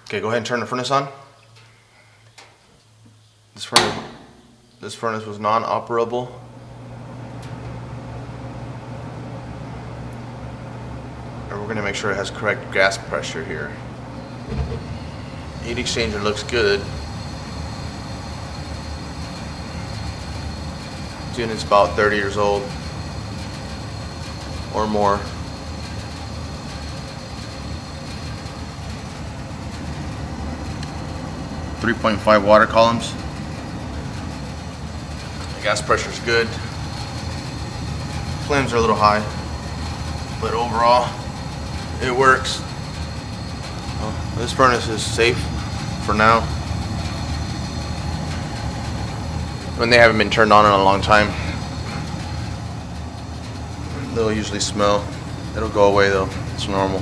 Okay, go ahead and turn the furnace on. This furnace was non-operable. And we're gonna make sure it has correct gas pressure here. Heat exchanger looks good. This unit's about 30 years old or more. .5 water columns. The gas pressure's good. Flames are a little high, but overall it works. This furnace is safe for now. When they haven't been turned on in a long time, they'll usually smell. It'll go away though, it's normal.